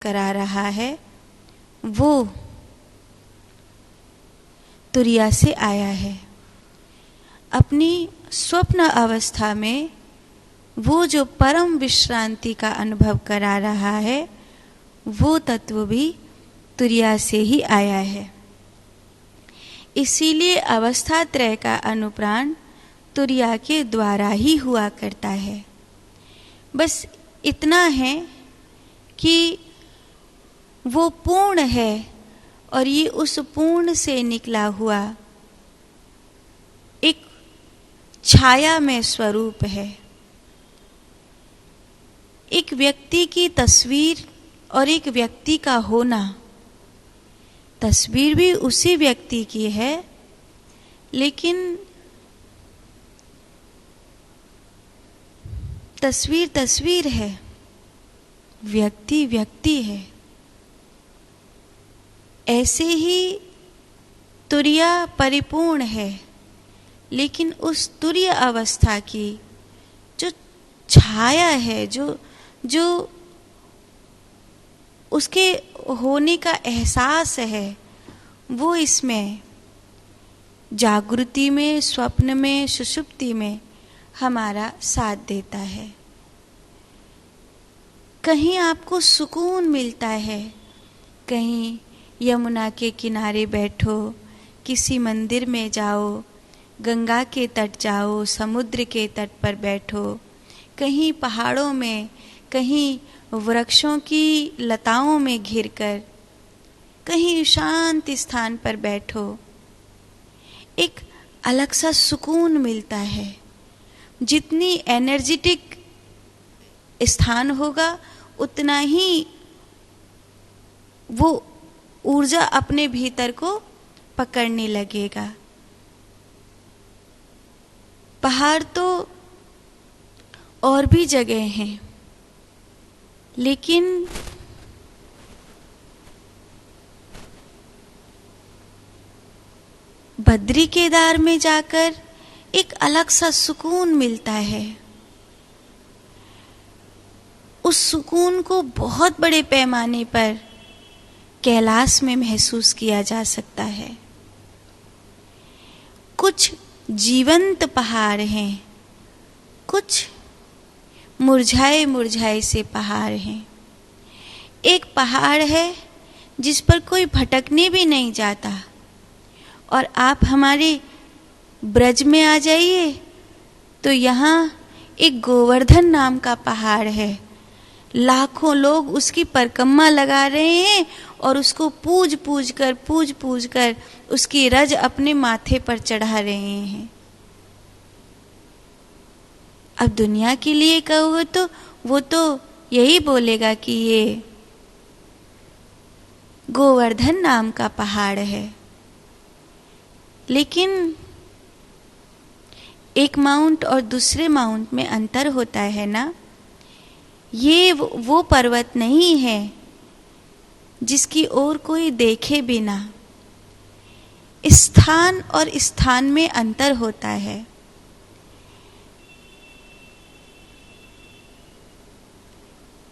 करा रहा है वो तुरिया से आया है। अपनी स्वप्न अवस्था में वो जो परम विश्रांति का अनुभव करा रहा है वो तत्व भी तुरिया से ही आया है। इसीलिए अवस्था त्रय का अनुप्राण तुरिया के द्वारा ही हुआ करता है। बस इतना है कि वो पूर्ण है और ये उस पूर्ण से निकला हुआ एक छाया में स्वरूप है। एक व्यक्ति की तस्वीर और एक व्यक्ति का होना, तस्वीर भी उसी व्यक्ति की है लेकिन तस्वीर तस्वीर है, व्यक्ति व्यक्ति है। ऐसे ही तुरिया परिपूर्ण है लेकिन उस तुरीय अवस्था की जो छाया है, जो उसके होने का एहसास है वो इसमें जागृति में, स्वप्न में, सुषुप्ति में हमारा साथ देता है। कहीं आपको सुकून मिलता है, कहीं यमुना के किनारे बैठो, किसी मंदिर में जाओ, गंगा के तट जाओ, समुद्र के तट पर बैठो, कहीं पहाड़ों में, कहीं वृक्षों की लताओं में घिरकर, कहीं शांत स्थान पर बैठो, एक अलग सा सुकून मिलता है। जितनी एनर्जेटिक स्थान होगा उतना ही वो ऊर्जा अपने भीतर को पकड़ने लगेगा। पहाड़ तो और भी जगह हैं लेकिन बद्री केदार में जाकर एक अलग सा सुकून मिलता है। उस सुकून को बहुत बड़े पैमाने पर कैलाश में महसूस किया जा सकता है। कुछ जीवंत पहाड़ हैं, कुछ मुरझाए मुरझाए से पहाड़ हैं। एक पहाड़ है जिस पर कोई भटकने भी नहीं जाता और आप हमारे ब्रज में आ जाइए तो यहाँ एक गोवर्धन नाम का पहाड़ है। लाखों लोग उसकी परिक्रमा लगा रहे हैं और उसको पूज पूज कर उसकी रज अपने माथे पर चढ़ा रहे हैं। अब दुनिया के लिए कहो तो वो तो यही बोलेगा कि ये गोवर्धन नाम का पहाड़ है, लेकिन एक माउंट और दूसरे माउंट में अंतर होता है ना। ये वो पर्वत नहीं है जिसकी ओर कोई देखे बिना, स्थान और स्थान में अंतर होता है।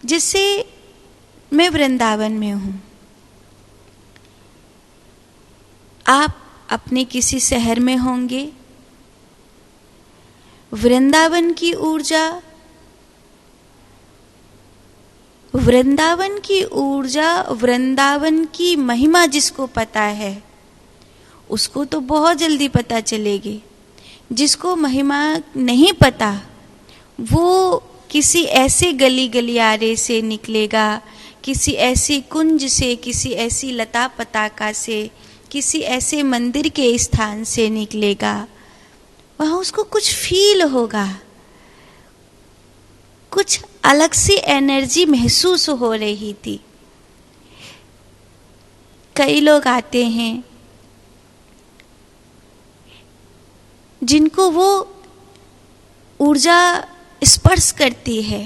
जैसे मैं वृंदावन में हूं, आप अपने किसी शहर में होंगे। वृंदावन की ऊर्जा, वृंदावन की महिमा जिसको पता है उसको तो बहुत जल्दी पता चलेगी। जिसको महिमा नहीं पता वो किसी ऐसे गली गलियारे से निकलेगा, किसी ऐसी कुंज से, किसी ऐसी लता पताका से, किसी ऐसे मंदिर के स्थान से निकलेगा। वहाँ उसको कुछ फील होगा, कुछ अलग सी एनर्जी महसूस हो रही थी। कई लोग आते हैं जिनको वो ऊर्जा स्पर्श करती है,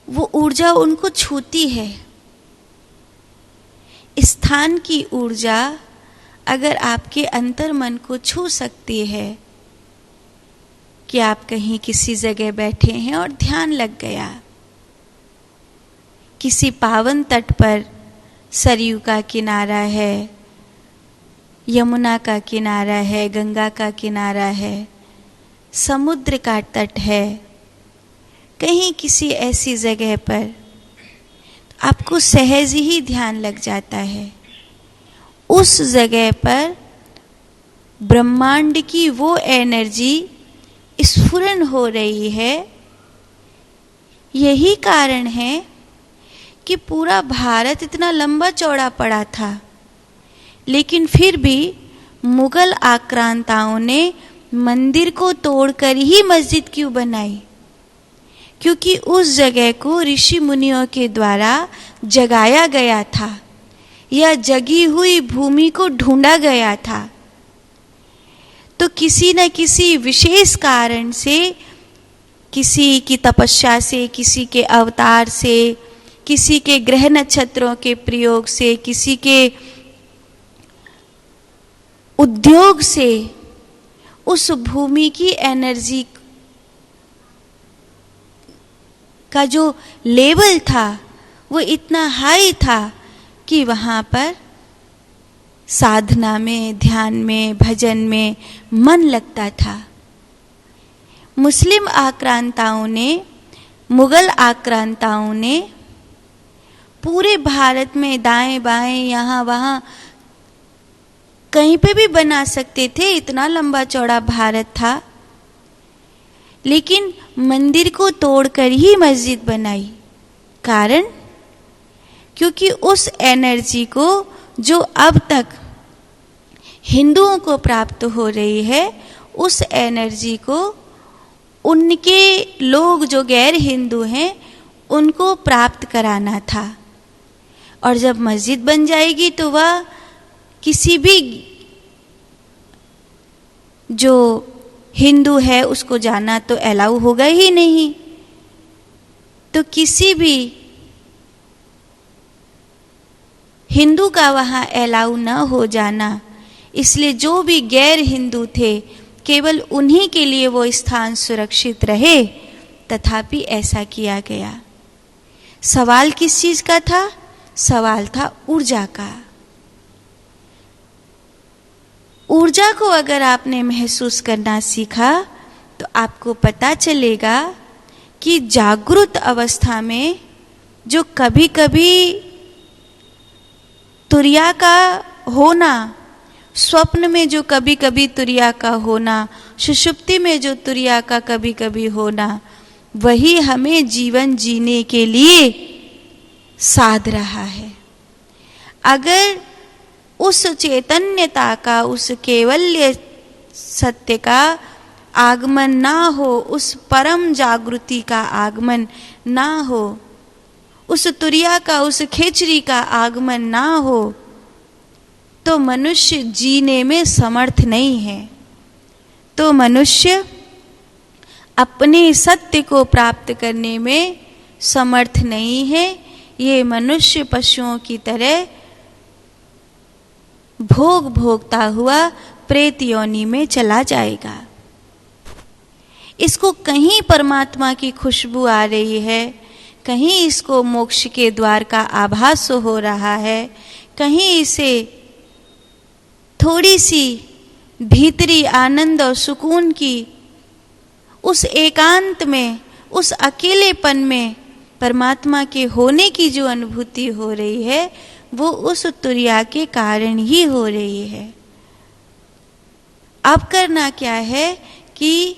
वो ऊर्जा उनको छूती है। स्थान की ऊर्जा अगर आपके अंतर मन को छू सकती है कि आप कहीं किसी जगह बैठे हैं और ध्यान लग गया, किसी पावन तट पर सरयू का किनारा है, यमुना का किनारा है, गंगा का किनारा है, समुद्र का तट है, कहीं किसी ऐसी जगह पर आपको सहज ही ध्यान लग जाता है। उस जगह पर ब्रह्मांड की वो एनर्जी स्फुरन हो रही है। यही कारण है कि पूरा भारत इतना लंबा चौड़ा पड़ा था, लेकिन फिर भी मुगल आक्रांताओं ने मंदिर को तोड़कर ही मस्जिद क्यों बनाई? क्योंकि उस जगह को ऋषि मुनियों के द्वारा जगाया गया था, या जगी हुई भूमि को ढूंढा गया था। तो किसी न किसी विशेष कारण से, किसी की तपस्या से, किसी के अवतार से, किसी के ग्रह नक्षत्रों के प्रयोग से, किसी के उद्योग से उस भूमि की एनर्जी का जो लेवल था वो इतना हाई था कि वहाँ पर साधना में, ध्यान में, भजन में मन लगता था। मुस्लिम आक्रांताओं ने, मुगल आक्रांताओं ने पूरे भारत में दाएं बाएं, यहाँ वहाँ कहीं पे भी बना सकते थे, इतना लंबा चौड़ा भारत था, लेकिन मंदिर को तोड़कर ही मस्जिद बनाई। कारण, क्योंकि उस एनर्जी को जो अब तक हिंदुओं को प्राप्त हो रही है, उस एनर्जी को उनके लोग जो गैर हिंदू हैं उनको प्राप्त कराना था। और जब मस्जिद बन जाएगी तो वह किसी भी जो हिंदू है उसको जाना तो अलाउ होगा ही नहीं। तो किसी भी हिंदू का वहाँ अलाउ न हो जाना, इसलिए जो भी गैर हिंदू थे केवल उन्हीं के लिए वो स्थान सुरक्षित रहे, तथापि ऐसा किया गया। सवाल किस चीज का था? सवाल था ऊर्जा का। ऊर्जा को अगर आपने महसूस करना सीखा तो आपको पता चलेगा कि जागृत अवस्था में जो कभी कभी तुरिया का होना, स्वप्न में जो कभी कभी तुरिया का होना, सुषुप्ति में जो तुरिया का कभी कभी होना, वही हमें जीवन जीने के लिए साध रहा है। अगर उस चैतन्यता का, उस केवल्य सत्य का आगमन ना हो, उस परम जागृति का आगमन ना हो, उस तुरिया का, उस खेचरी का आगमन ना हो, तो मनुष्य जीने में समर्थ नहीं है। तो मनुष्य अपने सत्य को प्राप्त करने में समर्थ नहीं है। ये मनुष्य पशुओं की तरह भोग भोगता हुआ प्रेत योनि में चला जाएगा। इसको कहीं परमात्मा की खुशबू आ रही है, कहीं इसको मोक्ष के द्वार का आभास हो रहा है, कहीं इसे थोड़ी सी भीतरी आनंद और सुकून की, उस एकांत में, उस अकेलेपन में परमात्मा के होने की जो अनुभूति हो रही है, वो उस तुरिया के कारण ही हो रही है। अब करना क्या है कि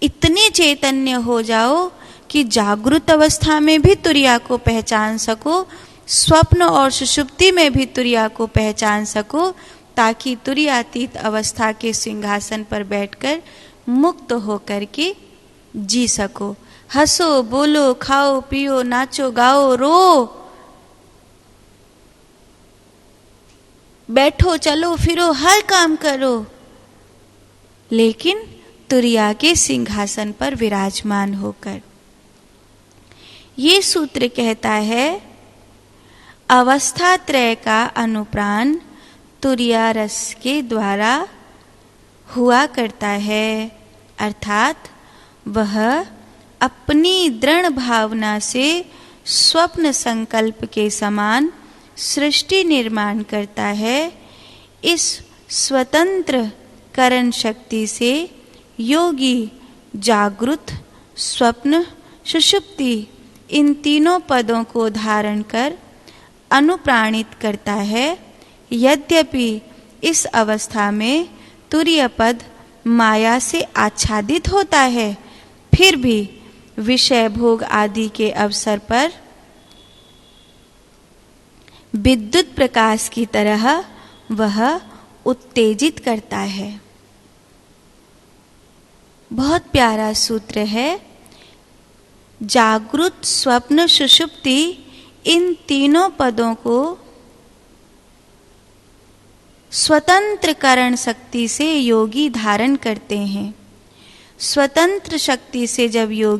इतने चैतन्य हो जाओ कि जागृत अवस्था में भी तुरिया को पहचान सको, स्वप्न और सुषुप्ति में भी तुरिया को पहचान सको, ताकि तुरियातीत अवस्था के सिंहासन पर बैठकर मुक्त होकर के जी सको। हंसो, बोलो, खाओ, पियो, नाचो, गाओ, रो, बैठो, चलो, फिरो, हर काम करो, लेकिन तुरिया के सिंहासन पर विराजमान होकर। ये सूत्र कहता है अवस्था त्रय का अनुप्राण तुरिया रस के द्वारा हुआ करता है, अर्थात वह अपनी दृढ़ भावना से स्वप्न संकल्प के समान सृष्टि निर्माण करता है। इस स्वतंत्र करण शक्ति से योगी जागृत, स्वप्न, सुषुप्ति इन तीनों पदों को धारण कर अनुप्राणित करता है। यद्यपि इस अवस्था में तुरीय पद माया से आच्छादित होता है, फिर भी विषय भोग आदि के अवसर पर विद्युत प्रकाश की तरह वह उत्तेजित करता है। बहुत प्यारा सूत्र है। जागृत, स्वप्न, सुषुप्ति इन तीनों पदों को स्वतंत्र करण शक्ति से योगी धारण करते हैं। स्वतंत्र शक्ति से जब योगी